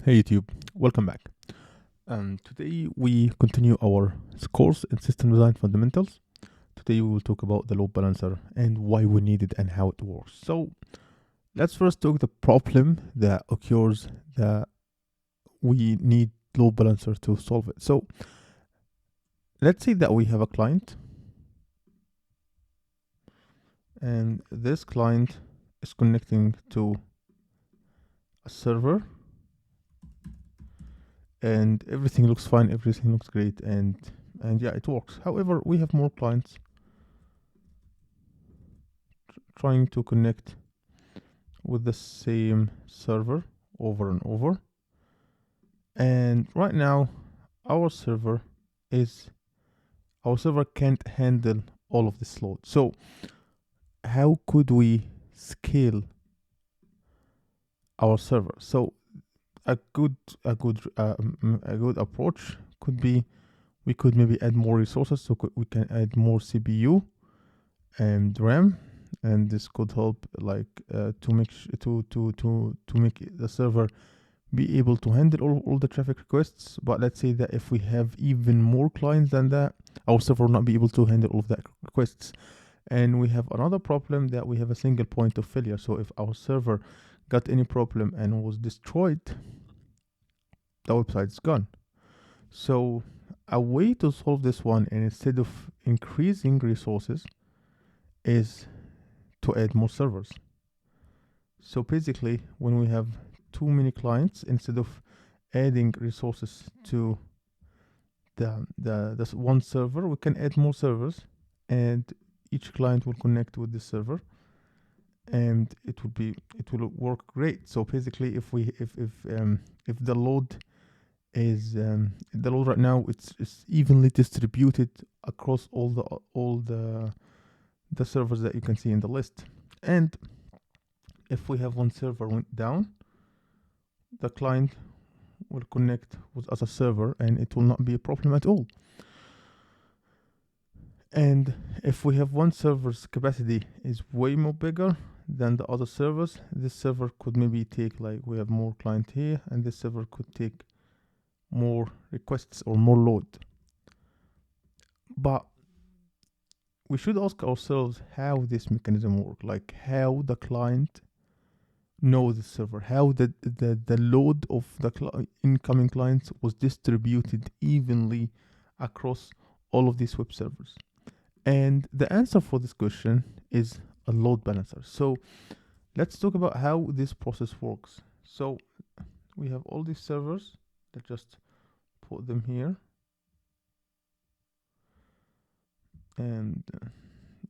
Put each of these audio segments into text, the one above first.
Hey YouTube, welcome back. Today we continue our course in system design fundamentals. Today we will talk about the load balancer and why we need it and how it works. So let's first talk the problem that occurs that we need load balancer to solve it. So let's say that we have a client and this client is connecting to a server and everything looks fine, everything looks great, and yeah, it works. However, we have more clients trying to connect with the same server over and over, and right now our server is our server can't handle all of this load. So how could we scale our server? So a good a good approach could be we could maybe add more resources, so we can add more CPU and RAM, and this could help like to make to make the server be able to handle all the traffic requests. But let's say that if we have even more clients than that, our server will not be able to handle all of that requests. And we have another problem that we have a single point of failure. So if our server got any problem and was destroyed, the website's gone. So a way to solve this one, and instead of increasing resources, is to add more servers. So basically, when we have too many clients, instead of adding resources to the one server, we can add more servers, and each client will connect with the server, and it will work great. So basically, if the load is the load right now, it's evenly distributed across all the servers that you can see in the list. And if we have one server went down, the client will connect with as a server and it will not be a problem at all. And if we have one server's capacity is way more bigger than the other servers, this server could maybe take, like, we have more client here, and this server could take more requests or more load. But we should ask ourselves how this mechanism works, like how the client know the server, how the load of the incoming clients was distributed evenly across all of these web servers. And the answer for this question is a load balancer. So let's talk about how this process works. So we have all these servers. Let's just put them here, and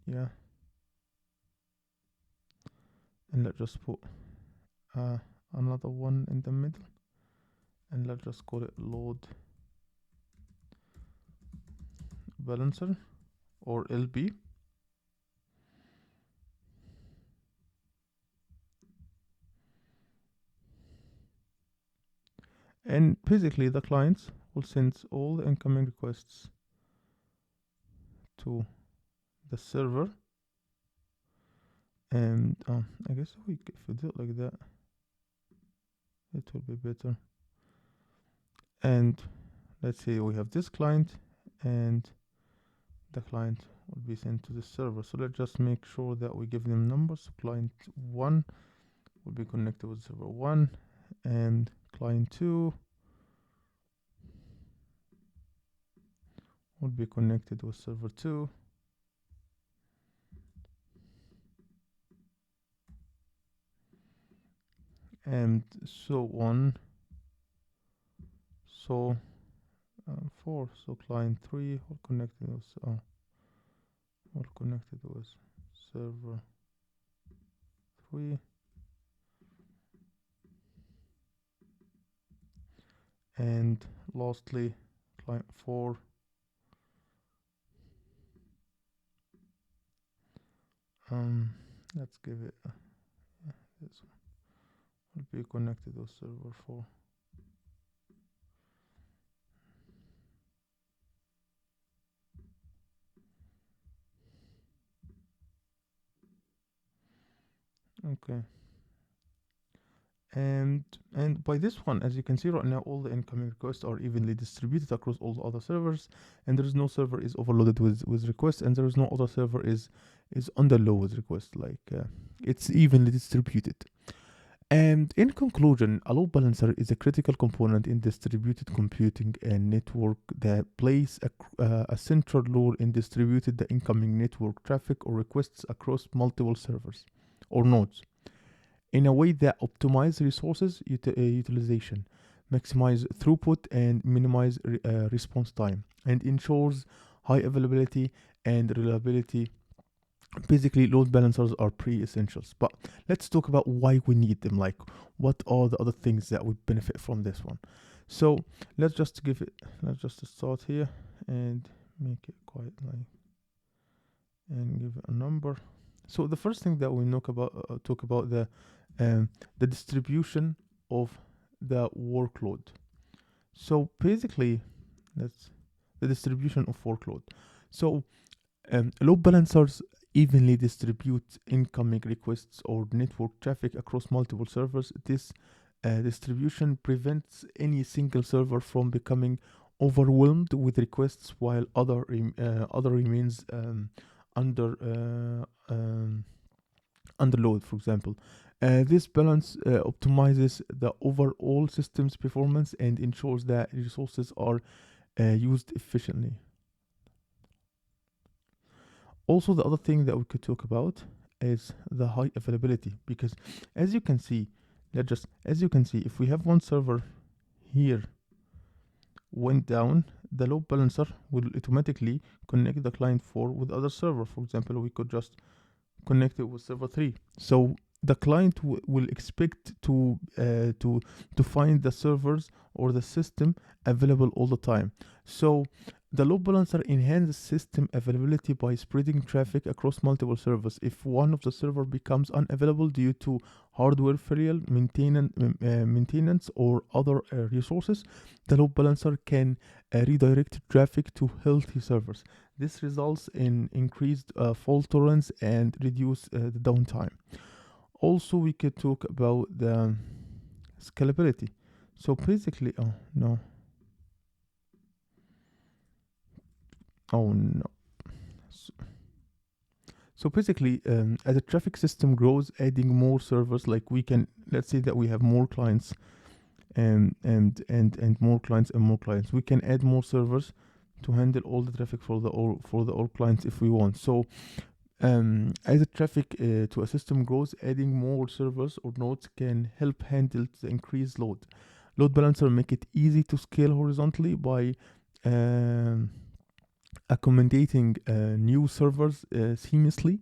yeah, and let's just put another one in the middle, and let's just call it load balancer or LB. And basically the clients will send all the incoming requests to the server, and I guess if we do it like that, it will be better. And let's say we have this client, and the client will be sent to the server. So let's just make sure that we give them numbers. Client 1 will be connected with server 1, and client 2 will be connected with server 2. And so on. So 4. So client 3 will connected with server 3, and lastly client 4 let's give it this one will be connected with server 4. Okay, and and by this one, as you can see right now, all the incoming requests are evenly distributed across all the other servers, and there is no server is overloaded with requests, and there is no other server is underload with requests. Like it's evenly distributed. And in conclusion, a load balancer is a critical component in distributed computing and network that plays a central role in distributing the incoming network traffic or requests across multiple servers or nodes in a way that optimize resources utilization, maximize throughput, and minimize response time, and ensures high availability and reliability. Basically, load balancers are pretty essentials, but let's talk about why we need them. Like, what are the other things that would benefit from this one? So let's just start here and make it quite like and give it a number. So the first thing that we talk about the distribution of the workload. So basically, that's the distribution of workload. So load balancers evenly distribute incoming requests or network traffic across multiple servers. This distribution prevents any single server from becoming overwhelmed with requests, while other remains under under load, for example. This balance optimizes the overall system's performance and ensures that resources are used efficiently. Also, the other thing that we could talk about is the high availability, because as you can see, as you can see, if we have one server here went down, the load balancer will automatically connect the client 4 with other server. For example, we could just connect it with server 3. So the client will expect to find the servers or the system available all the time. So the load balancer enhances system availability by spreading traffic across multiple servers. If one of the server becomes unavailable due to hardware failure, maintenance, or other resources, the load balancer can redirect traffic to healthy servers. This results in increased fault tolerance and reduce the downtime. Also, we could talk about the scalability. So basically, oh no, oh no. So, so basically, as the traffic system grows, adding more servers, like we can, let's say that we have more clients and more clients and more clients. We can add more servers to handle all the traffic for the all clients if we want. So as the traffic to a system grows, adding more servers or nodes can help handle the increased load. Load balancer make it easy to scale horizontally by um, accommodating new servers seamlessly.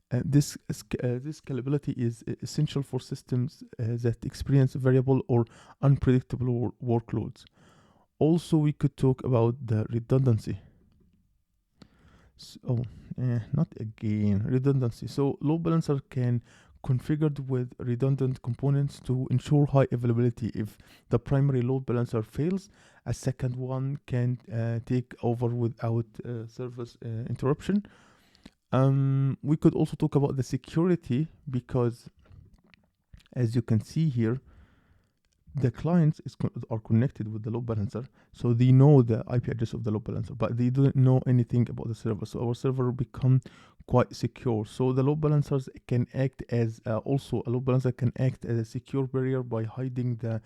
This scalability is essential for systems that experience variable or unpredictable workloads. Also, we could talk about the redundancy. So, not again, redundancy. So, load balancer can configured with redundant components to ensure high availability. If the primary load balancer fails, a second one can take over without service interruption. We could also talk about the security, because as you can see here, the clients are connected with the load balancer, so they know the IP address of the load balancer, but they don't know anything about the server. So our server become quite secure. So the load balancers can act as also a load balancer can act as a secure barrier by hiding the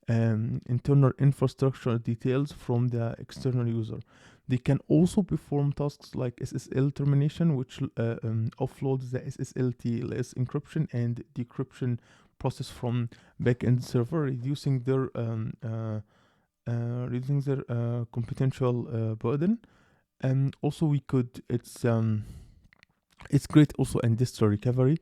internal infrastructure details from the external user. They can also perform tasks like SSL termination, which offloads the SSL TLS encryption and decryption process from backend server, reducing their computational burden. And also, it's great also in distro recovery.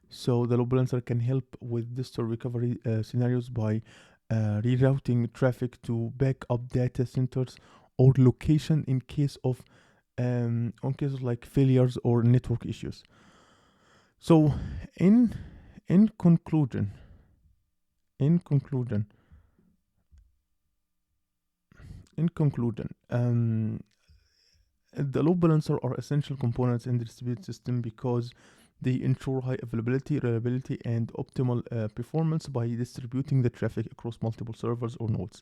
So the load balancer can help with distro recovery scenarios by rerouting traffic to backup data centers or location in case of on cases like failures or network issues. So in in conclusion, in conclusion, in conclusion, the load balancer are essential components in the distributed system because They ensure high availability, reliability, and optimal performance by distributing the traffic across multiple servers or nodes.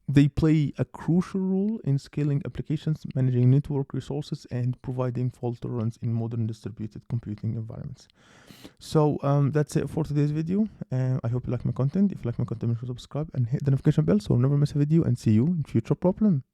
They play a crucial role in scaling applications, managing network resources, and providing fault tolerance in modern distributed computing environments. So that's it for today's video. I hope you like my content. If you like my content, make sure to subscribe and hit the notification bell so you'll never miss a video. And see you in future problem.